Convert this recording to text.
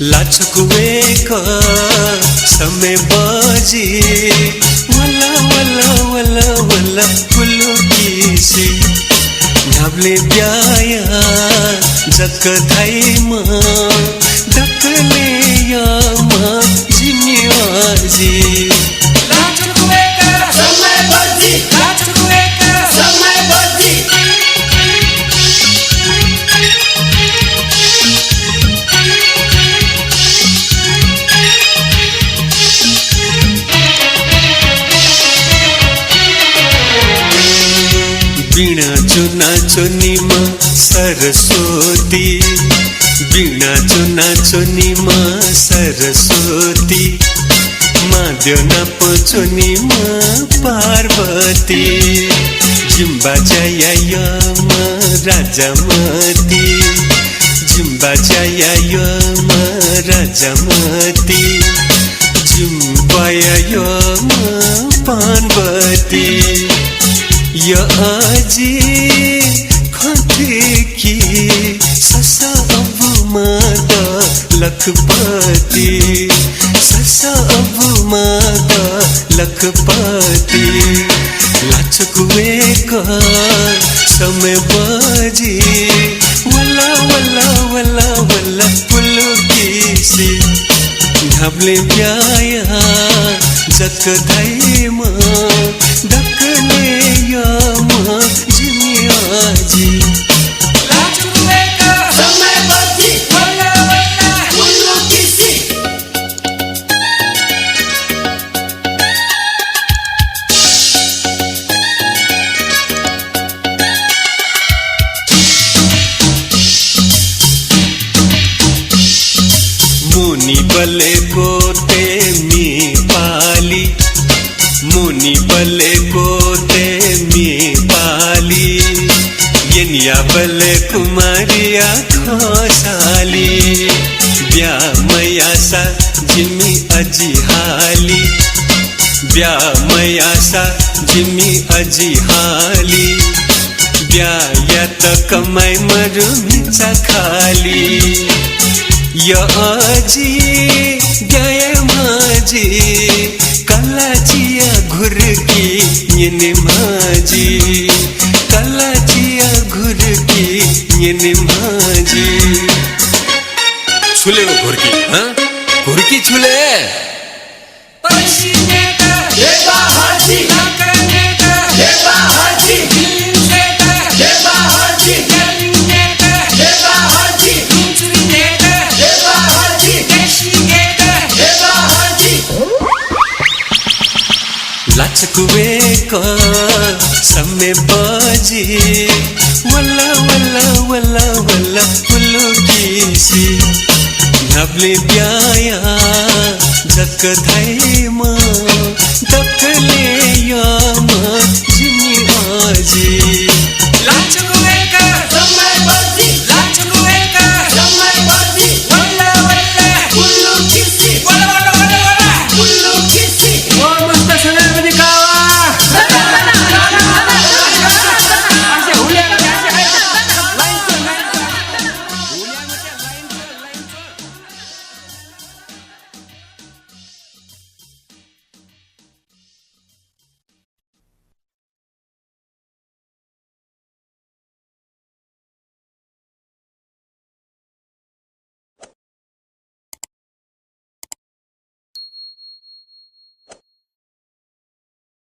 लाचकुवेक समय बाजी वल्ला वल्ला वल्ला वल्ला पुलुकीसी ढाबले ब्याया जक धाइमा डकले यामा जिम्मेवाजी लाचकुवेक समय बाजी लाचकुवेक समय बाजी बीणा चुना चुनीमा सरस्वती बीणा चुना चुनीमा सरस्वती माद्यो नापो चुनीमा पार्वती जिम्बा जयायमा राजामती जिम्बा जयायमा राजामती जिम्बायमा पार्वती या आजी खते की ससा अब मादा लखपति ससा अब मादा लखपति लाचकुवेक समय बाजी वल्ला वल्ला वल्ला वल्ला पुलुकीसी ढाबले ब्याया जक धाइमा डकले यामा जिम्मेवाजी लाचकुवेक समय बाजी वल्ला वल्ला पुलुकीसी मुनि बले गोते मी पाली मुनि बले गोते मी पाली येनिया बले कुमारिया खोसाली ब्या मयासा जिमी अजी हाली ब्या मयासा जिमी अजी हाली ब्या यत कमाई मरुमिचा खाली या आजी गए माजी कलाचिया घुरकी येने माजी कलाचिया घुरकी येने माजी छुले वो घुरकी हाँ घुरकी छुले पसीने का देवा हाजी नाकने का देवा हाजी दिलसे का देवा हाजी गलिने का देवा हाजी दूसरी का देवा हाजी कैसी का देवा हाजी लाचकुवेक समय बाजी वल्ला वल्ला वल्ला वल्ला पुलुकीसी ढाबले ब्याया जक धाइमा डकले यामा जिम्मेवाजी